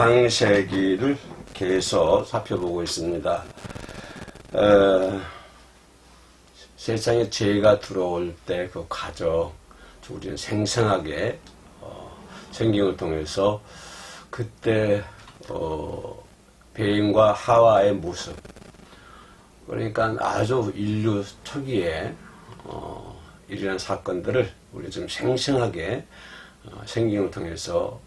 창세기를 계속 살펴보고 있습니다. 세상에 죄가 들어올 때 그 과정, 우리는 생생하게 성경을 통해서 그때 뱀과 하와의 모습, 그러니까 아주 인류 초기에 일어난 사건들을 우리가 좀 생생하게 성경을 통해서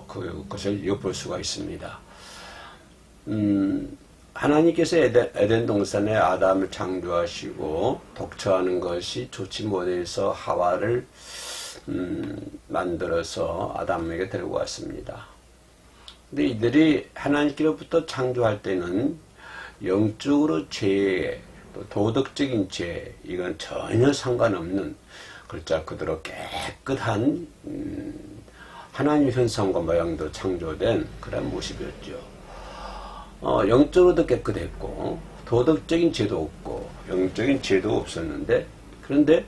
그것을 엿볼 수가 있습니다. 하나님께서 에덴 동산에 아담을 창조하시고 독처하는 것이 좋지 못해서 하와를 만들어서 아담에게 데리고 왔습니다. 근데 이들이 하나님께로부터 창조할 때는 영적으로 죄, 또 도덕적인 죄, 이건 전혀 상관없는, 글자 그대로 깨끗한 하나님 형상과 모양도 창조된 그런 모습이었죠. 영적으로도 깨끗했고 도덕적인 죄도 없고 영적인 죄도 없었는데, 그런데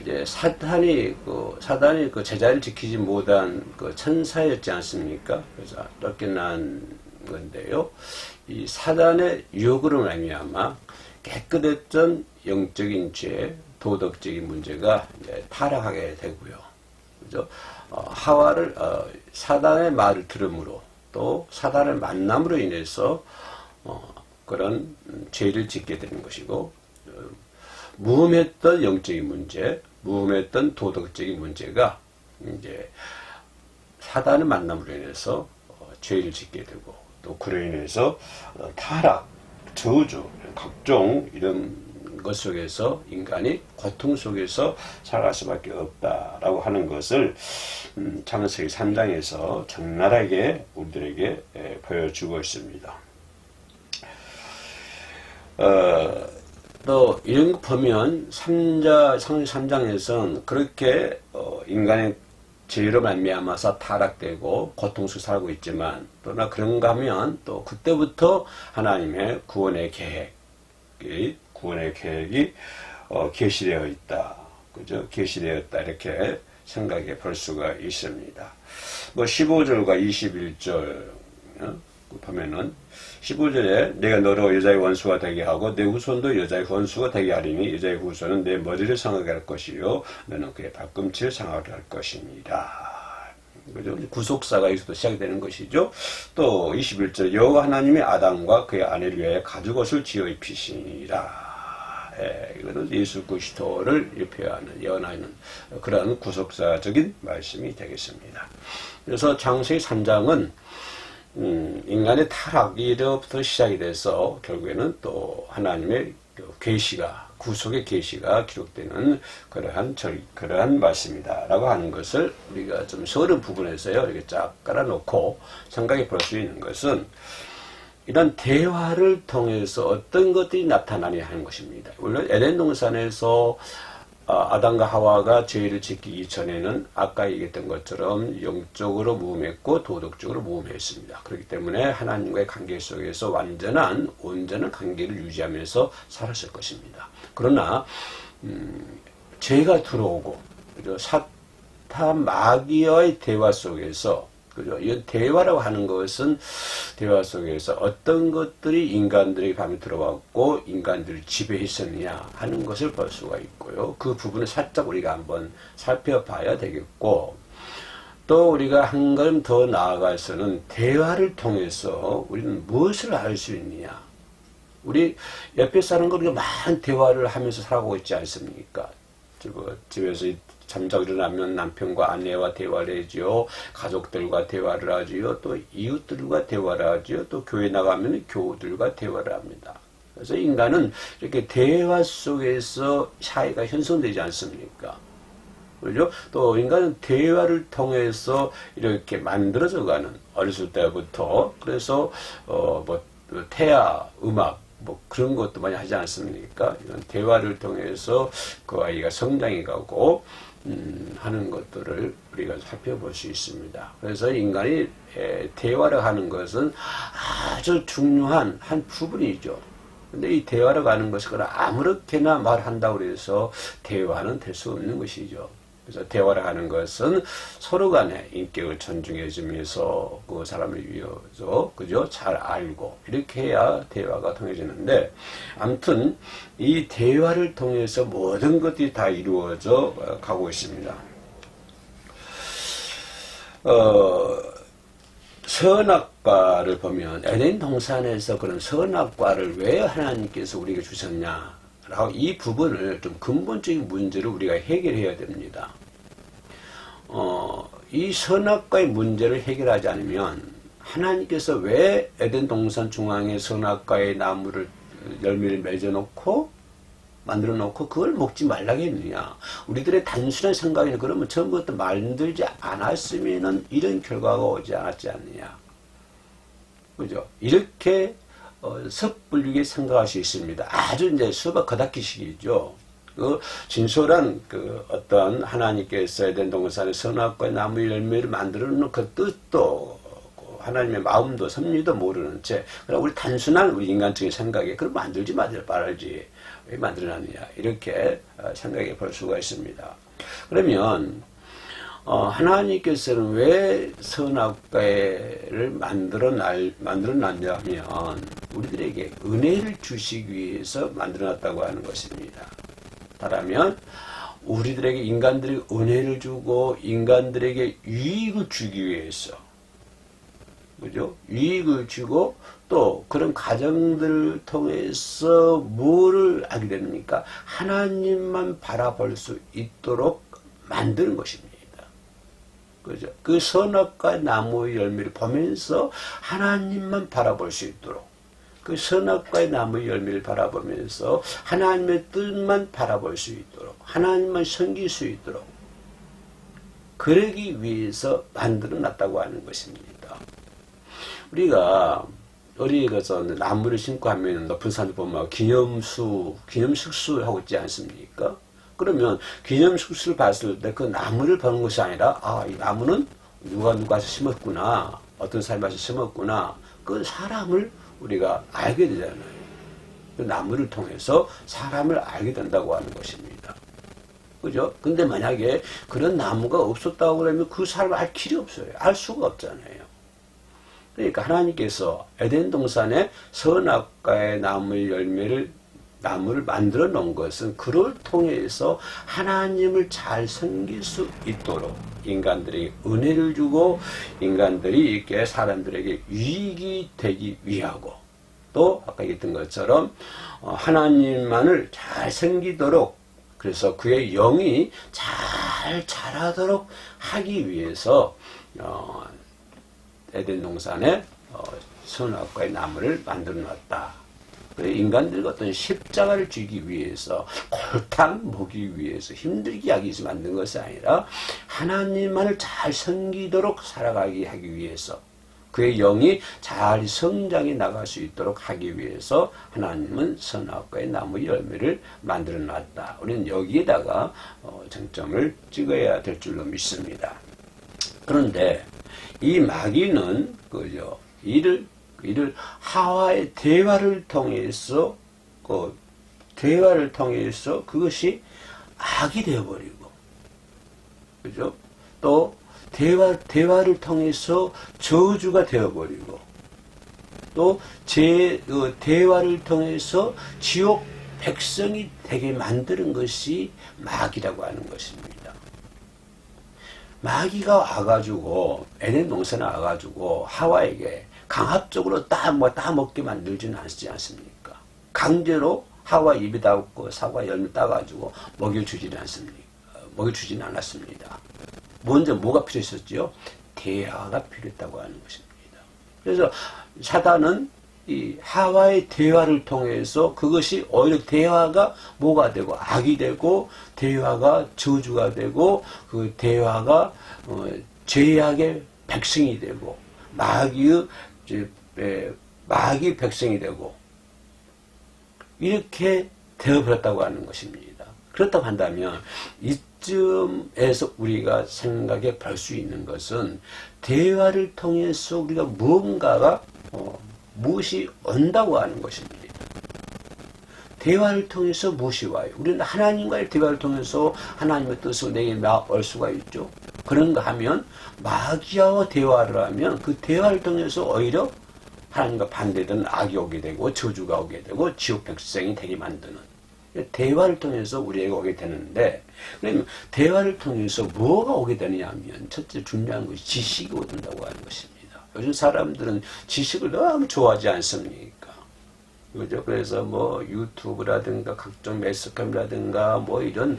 이제 사단이 그 제자를 지키지 못한 그 천사였지 않습니까? 그래서 쫓겨난 건데요. 이 사단의 유혹으로 말미암아 깨끗했던 영적인 죄, 도덕적인 문제가 이제 타락하게 되고요. 그죠? 하와를 사단의 말을 들음으로, 또 사단을 만남으로 인해서 그런 죄를 짓게 되는 것이고, 무험했던 영적인 문제, 무험했던 도덕적인 문제가 이제 사단을 만남으로 인해서 죄를 짓게 되고, 또 그로 인해서 타락, 저주, 각종 이런 것 속에서 인간이 고통 속에서 살아갈 수밖에 없다라고 하는 것을 창세기 3장에서 적나라하게 우리들에게 보여주고 있습니다. 또 이런 거 보면 창세기 3장에서는 그렇게 인간의 죄로 말미암아서 타락되고 고통 속에 살고 있지만, 또나 그런가 하면 또 그때부터 하나님의 구원의 계획이 계시되어 있다. 그죠? 계시되었다. 이렇게 생각해 볼 수가 있습니다. 15절과 21절 보면은 15절에 내가 너로 여자의 원수가 되게 하고 내 후손도 여자의 원수가 되게 하리니 여자의 후손은 내 머리를 상하게 할 것이요 너는 그의 발꿈치를 상하게 할 것입니다. 그죠? 구속사가 여기서도 시작이 되는 것이죠. 또 21절 여호와 하나님이 아담과 그의 아내를 위하여 가죽옷을 지어 입히시니라. 이거는 예수 그리스도를 예표하는, 예언하는 그런 구속사적인 말씀이 되겠습니다. 그래서 창세기 3장은 인간의 타락으로부터 시작이 돼서 결국에는 또 하나님의 계시가, 구속의 계시가 기록되는 그러한 말씀이다라고 하는 것을 우리가 좀 서른 부분에서요 이렇게 쫙 깔아놓고 생각해 볼 수 있는 것은, 이런 대화를 통해서 어떤 것들이 나타나냐 하는 것입니다. 물론 에덴 동산에서 아담과 하와가 죄를 짓기 전에는 아까 얘기했던 것처럼 영적으로 무험했고 도덕적으로 무험했습니다. 그렇기 때문에 하나님과의 관계 속에서 온전한 관계를 유지하면서 살았을 것입니다. 그러나 죄가 들어오고, 그죠? 사탄 마귀와의 대화 속에서, 그죠? 이 대화라고 하는 것은 대화 속에서 어떤 것들이 인간들의 밤에 들어왔고 인간들을 지배했었느냐 하는 것을 볼 수가 있고요. 그 부분을 살짝 우리가 한번 살펴봐야 되겠고, 또 우리가 한 걸음 더 나아가서는 대화를 통해서 우리는 무엇을 알 수 있느냐. 우리 옆에 사는 거 우리가 많은 대화를 하면서 살아가고 있지 않습니까? 집에서 잠자고 일어나면 남편과 아내와 대화를 하지요. 가족들과 대화를 하지요. 또 이웃들과 대화를 하지요. 또 교회 나가면 교우들과 대화를 합니다. 그래서 인간은 이렇게 대화 속에서 사회가 형성되지 않습니까? 그렇죠? 또 인간은 대화를 통해서 이렇게 만들어져 가는, 어렸을 때부터, 그래서 태아, 음악, 그런 것도 많이 하지 않습니까? 이런 대화를 통해서 그 아이가 성장해 가고 하는 것들을 우리가 살펴볼 수 있습니다. 그래서 인간이 대화를 하는 것은 아주 중요한 한 부분이죠. 근데 이 대화를 하는 것이 아무렇게나 말한다고 해서 대화는 될 수 없는 것이죠. 그래서 대화를 하는 것은 서로 간의 인격을 존중해주면서 그 사람을 위해서 그죠? 잘 알고 이렇게 해야 대화가 통해지는데 아무튼 이 대화를 통해서 모든 것들이 다 이루어져 가고 있습니다. 선악과를 보면 에덴 동산에서 그런 선악과를 왜 하나님께서 우리에게 주셨냐라고 이 부분을 좀 근본적인 문제를 우리가 해결해야 됩니다. 이 선악과의 문제를 해결하지 않으면 하나님께서 왜 에덴 동산 중앙에 선악과의 나무를 열매를 맺어놓고 만들어 놓고 그걸 먹지 말라고 했느냐. 우리들의 단순한 생각에는 그러면 처음부터 만들지 않았으면 이런 결과가 오지 않았지 않느냐. 그죠? 이렇게 섣불리게 생각할 수 있습니다. 아주 이제 수박 겉핥기식이죠. 그 진솔한 그 어떤 하나님께서 에덴 동산의 선악과의 나무 열매를 만들어 놓은 그 뜻도 하나님의 마음도 섭리도 모르는 채 그럼 우리 단순한 우리 인간적인 생각에 그럼 만들지 말아야지 왜 만들어놨느냐 이렇게 생각해 볼 수가 있습니다. 그러면 하나님께서는 왜 선악과를 만들어놨냐 하면 우리들에게 은혜를 주시기 위해서 만들어놨다고 하는 것입니다. 말하면 우리들에게 인간들에게 은혜를 주고 인간들에게 유익을 주기 위해서 그죠? 유익을 주고 또 그런 가정들을 통해서 뭐를 하게 됩니까? 하나님만 바라볼 수 있도록 만드는 것입니다. 그죠? 그 선악과 나무의 열매를 보면서 하나님만 바라볼 수 있도록 그 선악과의 나무의 열매를 바라보면서 하나님의 뜻만 바라볼 수 있도록 하나님만 섬길 수 있도록 그러기 위해서 만들어 놨다고 하는 것입니다. 우리가 어린이 가서 나무를 심고 하면 높은 산을 보면 기념식수 하고 있지 않습니까? 그러면 기념식수를 봤을 때 그 나무를 보는 것이 아니라 이 나무는 누가 심었구나 어떤 사람이 와서 심었구나 그 사람을 우리가 알게 되잖아요. 그 나무를 통해서 사람을 알게 된다고 하는 것입니다. 그죠? 근데 만약에 그런 나무가 없었다고 그러면 그 사람을 알 길이 없어요. 알 수가 없잖아요. 그러니까 하나님께서 에덴 동산에 선악과의 나무를 만들어 놓은 것은 그를 통해서 하나님을 잘 섬길 수 있도록 인간들에게 은혜를 주고 인간들이 이렇게 사람들에게 유익이 되기 위하고 또 아까 얘기했던 것처럼 하나님만을 잘 섬기도록 그래서 그의 영이 잘 자라도록 하기 위해서 에덴 동산에 선악과의 나무를 만들어 놨다. 인간들과 어떤 십자가를 지기 위해서 골탕 먹기 위해서 힘들게 하기 위해서 만든 것이 아니라 하나님만을 잘 섬기도록 살아가게 하기 위해서 그의 영이 잘 성장해 나갈 수 있도록 하기 위해서 하나님은 선악과의 나무 열매를 만들어 놨다. 우리는 여기에다가 정점을 찍어야 될 줄로 믿습니다. 그런데 이 마귀는 그죠? 이를 하와의 대화를 통해서 그것이 악이 되어버리고, 그죠? 또 대화를 통해서 저주가 되어버리고, 또 대화를 통해서 지옥 백성이 되게 만드는 것이 마귀라고 하는 것입니다. 마귀가 와가지고 에덴 동산에 와가지고 하와에게 강압적으로 다 먹게 만들지는 않지 않습니까? 강제로 하와 입에 닿고 사과 열매 따가지고 먹여주지는 않았습니다. 먼저 뭐가 필요했었지요? 대화가 필요했다고 하는 것입니다. 그래서 사단은 이 하와의 대화를 통해서 그것이 오히려 대화가 뭐가 되고 악이 되고 대화가 저주가 되고 그 대화가 죄악의 백성이 되고 마귀 백성이 되고 이렇게 되어버렸다고 하는 것입니다. 그렇다고 한다면 이쯤에서 우리가 생각해 볼 수 있는 것은 대화를 통해서 우리가 무엇이 온다고 하는 것입니다. 대화를 통해서 무엇이 와요? 우리는 하나님과의 대화를 통해서 하나님의 뜻을 내게 알 수가 있죠. 그런가 하면 마귀와 대화를 하면 그 대화를 통해서 오히려 하나님과 반대되는 악이 오게 되고 저주가 오게 되고 지옥 백성이 되게 만드는 대화를 통해서 우리에게 오게 되는데, 그러면 대화를 통해서 뭐가 오게 되느냐 하면 첫째 중요한 것이 지식이 오된다고 하는 것입니다. 요즘 사람들은 지식을 너무 좋아하지 않습니까? 그죠? 그래서 뭐 유튜브라든가 각종 매스컴이라든가 뭐 이런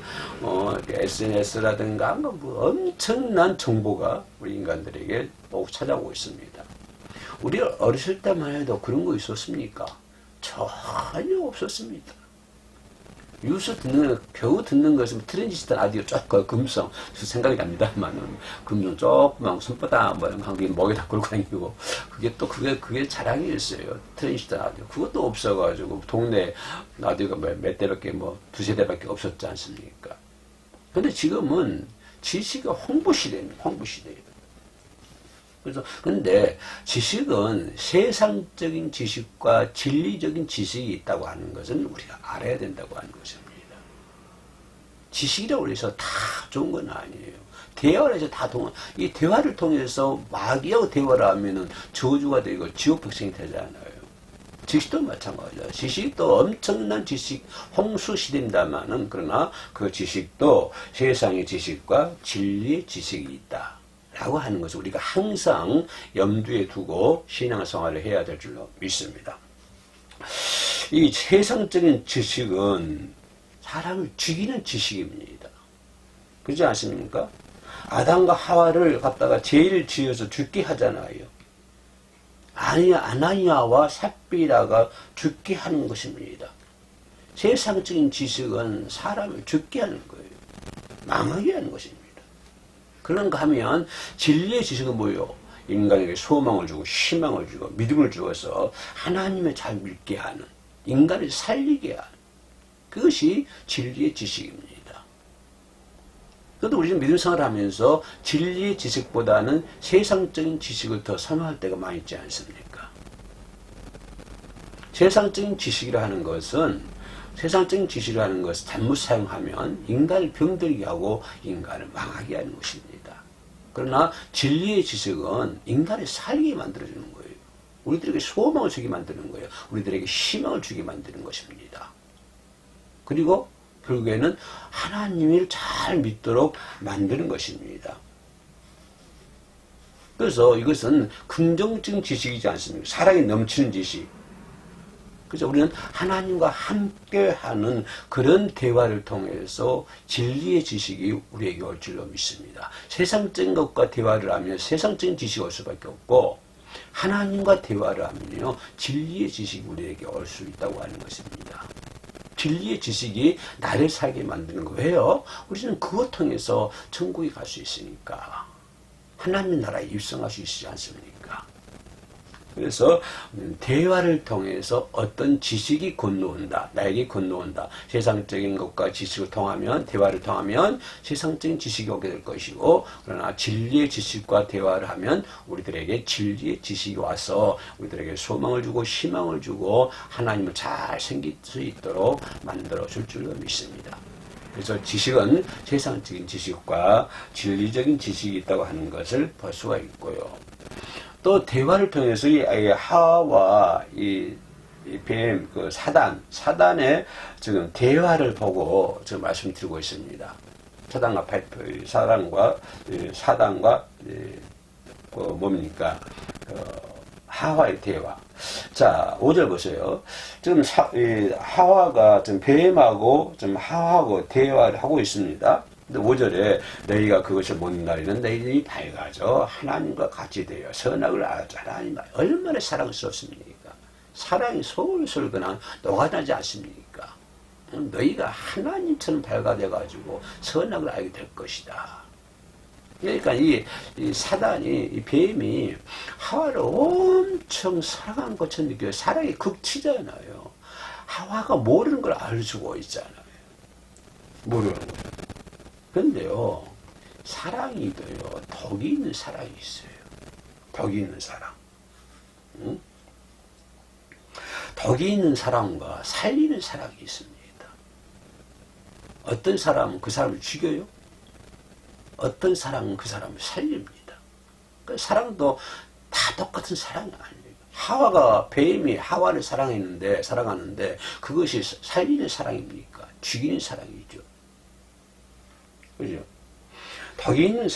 SNS라든가 뭐 엄청난 정보가 우리 인간들에게 꼭 찾아오고 있습니다. 우리 어렸을 때만 해도 그런 거 있었습니까? 전혀 없었습니다. 뉴스 듣는, 겨우 듣는 것은 트랜지스터 라디오 조금 금성, 생각이 납니다만은, 금성 조그만 손바닥 뭐 한 개 목에다 걸고 다니고, 그게 자랑이었어요. 트랜지스터 라디오. 그것도 없어가지고, 동네 라디오가 몇 대밖에 두세 대밖에 없었지 않습니까? 근데 지금은 지식의 홍보 시대입니다. 홍보 시대예요. 그래서, 근데 지식은 세상적인 지식과 진리적인 지식이 있다고 하는 것은 우리가 알아야 된다고 하는 것입니다. 지식이라고 해서 다 좋은 건 아니에요. 대화를 해서 이 대화를 통해서 마귀하고 대화를 하면은 저주가 되고 지옥 백성이 되잖아요. 지식도 마찬가지야. 지식도 엄청난 지식 홍수 시대입니다만은, 그러나 그 지식도 세상의 지식과 진리의 지식이 있다 라고 하는 것을 우리가 항상 염두에 두고 신앙생활을 해야 될 줄로 믿습니다. 이 세상적인 지식은 사람을 죽이는 지식입니다. 그렇지 않습니까? 아담과 하와를 갖다가 죄를 지어서 죽게 하잖아요. 아나니아와 삽비라가 죽게 하는 것입니다. 세상적인 지식은 사람을 죽게 하는 거예요. 망하게 하는 것입니다. 그런가 하면 진리의 지식은 뭐예요? 인간에게 소망을 주고 희망을 주고 믿음을 주어서 하나님을 잘 믿게 하는, 인간을 살리게 하는, 그것이 진리의 지식입니다. 그래도 우리는 믿음 생활을 하면서 진리의 지식보다는 세상적인 지식을 더 선호할 때가 많이 있지 않습니까? 세상적인 지식이라 하는 것은 잘못 사용하면 인간을 병들게 하고 인간을 망하게 하는 것입니다. 그러나 진리의 지식은 인간을 살게 만들어주는 거예요. 우리들에게 소망을 주게 만드는 거예요. 우리들에게 희망을 주게 만드는 것입니다. 그리고 결국에는 하나님을 잘 믿도록 만드는 것입니다. 그래서 이것은 긍정적인 지식이지 않습니까? 사랑이 넘치는 지식. 그래서 우리는 하나님과 함께하는 그런 대화를 통해서 진리의 지식이 우리에게 올 줄로 믿습니다. 세상적인 것과 대화를 하면 세상적인 지식이 올 수밖에 없고, 하나님과 대화를 하면요 진리의 지식이 우리에게 올 수 있다고 하는 것입니다. 진리의 지식이 나를 살게 만드는 거예요. 우리는 그것 통해서 천국에 갈 수 있으니까, 하나님 나라에 입성할 수 있지 않습니까? 그래서 대화를 통해서 어떤 지식이 건너온다. 나에게 건너온다. 세상적인 것과 지식을 통하면, 대화를 통하면 세상적인 지식이 오게 될 것이고, 그러나 진리의 지식과 대화를 하면 우리들에게 진리의 지식이 와서 우리들에게 소망을 주고 희망을 주고 하나님을 잘 섬길 수 있도록 만들어줄 줄로 믿습니다. 그래서 지식은 세상적인 지식과 진리적인 지식이 있다고 하는 것을 볼 수가 있고요. 또 대화를 통해서 이 하와와 이 뱀, 그 사단의 지금 대화를 보고 지금 말씀드리고 있습니다. 사단과 뭡니까? 하와의 대화. 자, 5절 보세요. 지금 하와가 지금 뱀하고 지금 하와하고 대화를 하고 있습니다. 근데 5절에 너희가 그것을 본 날에는 너희들이 밝아져 하나님과 같이 되어 선악을 알아서 하나님 얼마나 사랑스럽습니까? 사랑이 솔솔 그냥 녹아나지 않습니까? 너희가 하나님처럼 밝아져가지고 선악을 알게 될 것이다. 그러니까 이 사단이, 이 뱀이 하와를 엄청 사랑한 것처럼 느껴요. 사랑이 극치잖아요. 하와가 모르는 걸 알려주고 있잖아요. 모르는 거예요. 그런데요, 사랑이도요, 덕이 있는 사랑이 있어요. 덕이 있는 사랑. 응? 덕이 있는 사람과 살리는 사랑이 있습니다. 어떤 사람은 그 사람을 죽여요. 어떤 사람은 그 사람을 살립니다. 그 사랑도 다 똑같은 사랑이 아니에요. 하와가 뱀이 하와를 사랑하는데 그것이 살리는 사랑입니까? 죽이는 사랑이죠. 그죠? 덕이 있는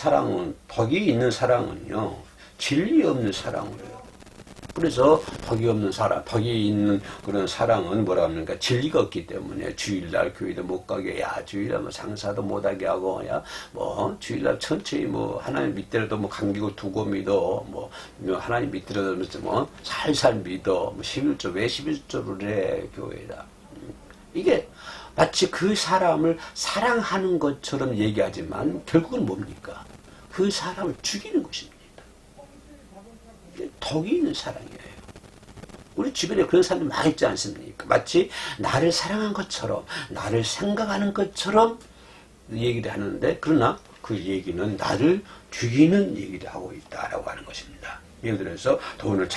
사랑은요, 진리 없는 사랑으로요. 그래서 덕이 있는 그런 사랑은 뭐라 합니까? 진리가 없기 때문에 주일날 교회도 못 가게, 야, 주일날 뭐 장사도 못 하게 하고, 야, 뭐, 주일날 천천히 뭐, 하나님 믿더라도 뭐, 감기고 두고 믿어, 뭐, 하나님 믿더라도 뭐, 살살 믿어, 뭐, 11조, 왜 11조를 해, 교회다. 이게 마치 그 사람을 사랑하는 것처럼 얘기하지만, 결국은 뭡니까? 그 사람을 죽이는 것입니다. 덕이 있는 사랑이에요. 우리 주변에 그런 사람들 많이 있지 않습니까? 마치 나를 사랑한 것처럼, 나를 생각하는 것처럼 얘기를 하는데, 그러나 그 얘기는 나를 죽이는 얘기를 하고 있다라고 하는 것입니다. 예를 들어서 돈을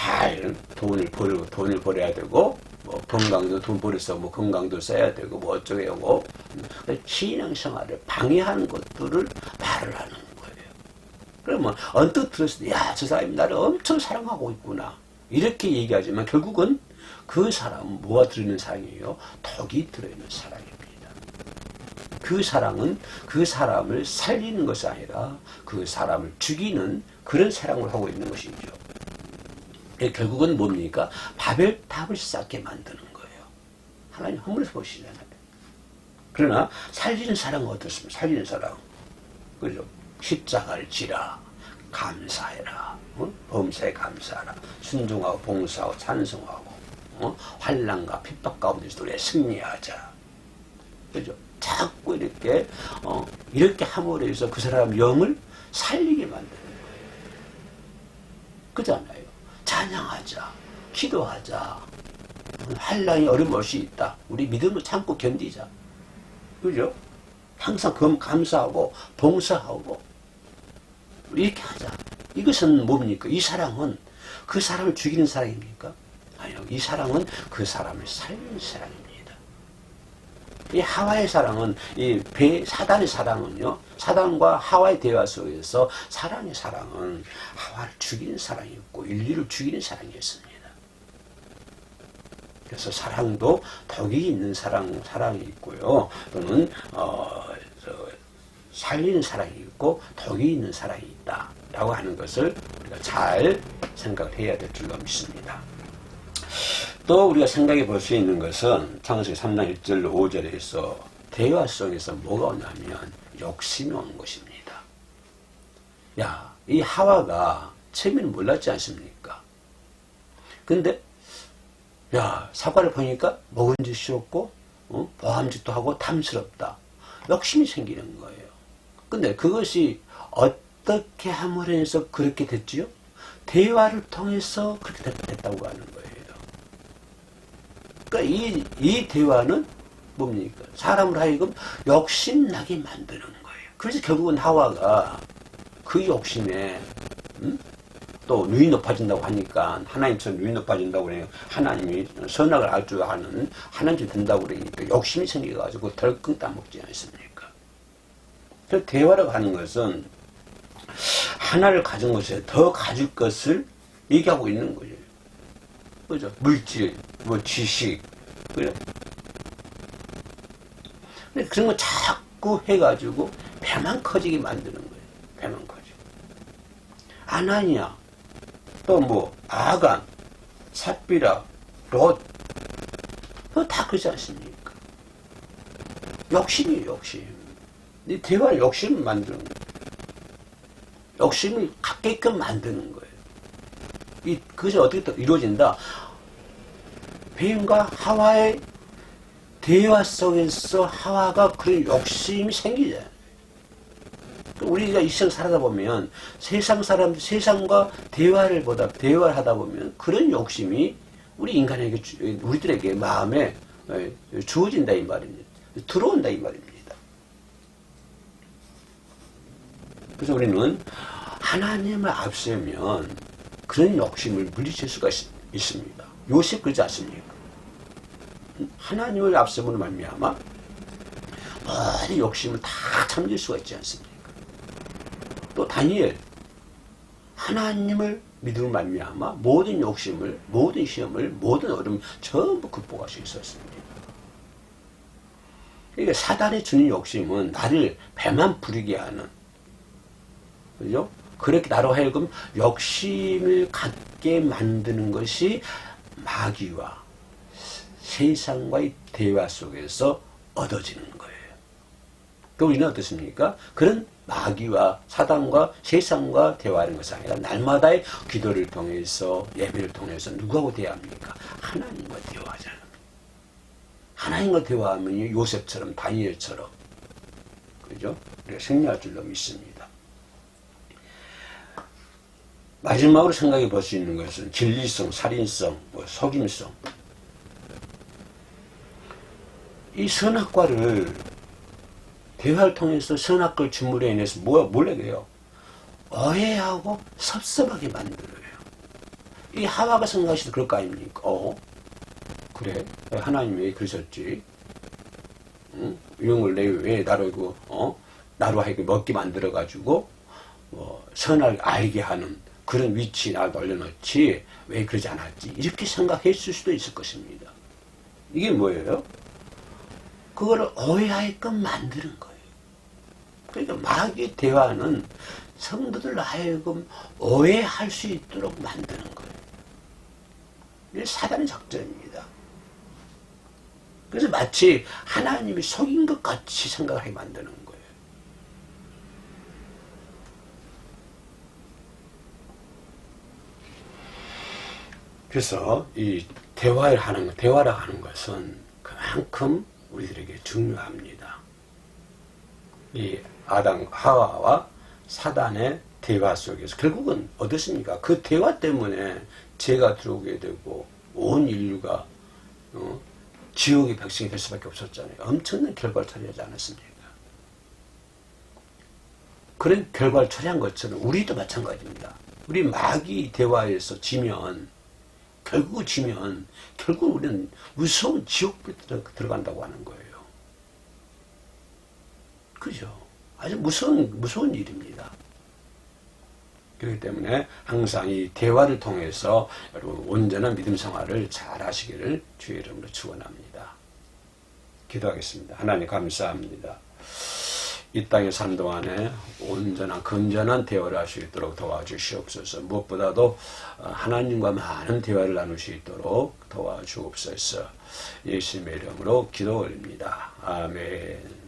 벌어야 되고, 뭐 건강도 돈 벌어서 뭐 건강도 써야 되고, 뭐 어쩌고 신앙생활을 방해하는 것들을 말을 하는 거예요. 그러면 언뜻 들었을 때, 야, 저 사람이 나를 엄청 사랑하고 있구나, 이렇게 얘기하지만 결국은 그 사람은 뭐가 들어있는 사랑이에요? 덕이 들어있는 사랑입니다. 그 사랑은 그 사람을 살리는 것이 아니라 그 사람을 죽이는 그런 사랑을 하고 있는 것이죠. 결국은 뭡니까? 바벨탑을 쌓게 만드는 거예요. 하나님 허물에서 보시잖아요. 그러나 살리는 사랑은 어떻습니까? 살리는 사랑, 그죠? 십자가를 지라, 감사해라, 범사에 감사하라, 순종하고 봉사하고 찬송하고, 환난과 핍박 가운데서도 우리가 승리하자. 그죠? 자꾸 이렇게 함으로 해서 그 사람 영을 살리게 만드는 거예요. 그잖아요. 찬양하자, 기도하자, 환난이 어려움 없이 있다, 우리 믿음을 참고 견디자. 그죠? 항상 감사하고 봉사하고 이렇게 하자. 이것은 뭡니까? 이 사랑은 그 사람을 죽이는 사랑입니까? 아니요. 이 사랑은 그 사람을 살리는 사랑입니다. 이 하와의 사랑은, 사단의 사랑은요, 사단과 하와의 대화 속에서 사랑은 하와를 죽이는 사랑이었고, 인류를 죽이는 사랑이었습니다. 그래서 사랑도 덕이 있는 사랑이 있고요. 또는, 살리는 사랑이 있고 덕이 있는 사랑이 있다라고 하는 것을 우리가 잘 생각을 해야 될 줄로 믿습니다. 또 우리가 생각해 볼 수 있는 것은 창세기 3장 1절 5절에서 대화 속에서 뭐가 오냐면 욕심이 오는 것입니다. 야, 이 하와가 처음에는 몰랐지 않습니까? 근데 야, 사과를 보니까 먹은 짓이 없고 보함짓도 하고 탐스럽다. 욕심이 생기는 거예요. 근데 그것이 어떻게 함으로 해서 그렇게 됐지요? 대화를 통해서 그렇게 됐다고 하는 거예요. 그러니까 이 대화는 뭡니까? 사람을 하여금 욕심나게 만드는 거예요. 그래서 결국은 하와가 그 욕심에, 또 눈이 높아진다고 하니까, 하나님처럼 눈이 높아진다고 그래요. 하나님이 선악을 알줄 아는 하나님이 된다고 그러니까 욕심이 생겨가지고 덜컥 따먹지 않습니까? 그 대화라고 하는 것은 하나를 가진 것에 더 가질 것을 얘기하고 있는 거예요. 그죠? 물질, 뭐 지식, 그래. 근데 그런 거 자꾸 해가지고 배만 커지게 만드는 거예요. 배만 커지고. 아나니아, 또 뭐 아간, 삽비라, 롯, 그거 다 그러지 않습니까? 욕심이에요, 욕심. 이 대화를 욕심을 만드는 거예요. 욕심을 갖게끔 만드는 거예요. 그것이 어떻게 또 이루어진다? 뱀과 하와의 대화 속에서 하와가 그런 욕심이 생기잖아요. 우리가 이 세상 살다 보면 세상과 대화를 하다 보면 그런 욕심이 우리들에게 마음에 주어진다 이 말입니다. 들어온다 이 말입니다. 그래서 우리는 하나님을 앞세우면 그런 욕심을 물리칠 수가 있습니다. 요셉 그러지 않습니까? 하나님을 앞세우는 말미암아 모든 욕심을 다 참길 수가 있지 않습니까? 또 다니엘, 하나님을 믿음을 말미암아 모든 욕심을, 모든 시험을, 모든 어려움을 전부 극복할 수 있었습니다. 그러니까 사단이 주는 욕심은 나를 배만 부리게 하는, 그죠? 그렇게 나로 하여금 욕심을 갖게 만드는 것이 마귀와 세상과의 대화 속에서 얻어지는 거예요. 그럼 우리는 어떻습니까? 그런 마귀와 사단과 세상과 대화하는 것이 아니라 날마다의 기도를 통해서, 예배를 통해서 누구하고 대화합니까? 하나님과 대화하잖아요. 하나님과 대화하면 요셉처럼, 다니엘처럼, 그죠? 우리가 승리할 줄로 믿습니다. 마지막으로 생각해 볼 수 있는 것은 진리성, 살인성, 속임성. 이 선악과를 대화를 통해서 선악과를 주물러 인해서 뭘 하게 해요? 오해하고 섭섭하게 만들어요. 이 하와가 생각하시도 그럴 거 아닙니까? 그래, 하나님 왜 그러셨지? 응? 이런 걸 왜 나로 이거 나로 하여금 먹게 만들어 가지고 선을 알게 하는 그런 위치에 나를 올려놓지 왜 그러지 않았지? 이렇게 생각했을 수도 있을 것입니다. 이게 뭐예요? 그거를 오해하게끔 만드는 거예요. 그러니까 마귀의 대화는 성도들 하여금 오해할 수 있도록 만드는 거예요. 이게 사단의 작전입니다. 그래서 마치 하나님이 속인 것 같이 생각하게 만드는 거예요. 그래서 이 대화를 하는 것은 그만큼 우리들에게 중요합니다. 이 아담 하와와 사단의 대화 속에서 결국은 어떻습니까? 그 대화 때문에 죄가 들어오게 되고 온 인류가 지옥의 백성이 될 수밖에 없었잖아요. 엄청난 결과를 초래하지 않았습니까? 그런 결과를 초래한 것처럼 우리도 마찬가지입니다. 우리 마귀 대화에서 결국 우리는 무서운 지옥불에 들어간다고 하는 거예요. 그죠? 아주 무서운 일입니다. 그렇기 때문에 항상 이 대화를 통해서 여러분 온전한 믿음 생활을 잘 하시기를 주의 이름으로 축원합니다. 기도하겠습니다. 하나님 감사합니다. 이 땅에 사는 동안에 온전한 건전한 대화를 할 수 있도록 도와주시옵소서. 무엇보다도 하나님과 많은 대화를 나눌 수 있도록 도와주옵소서. 예수님의 이름으로 기도 올립니다. 아멘.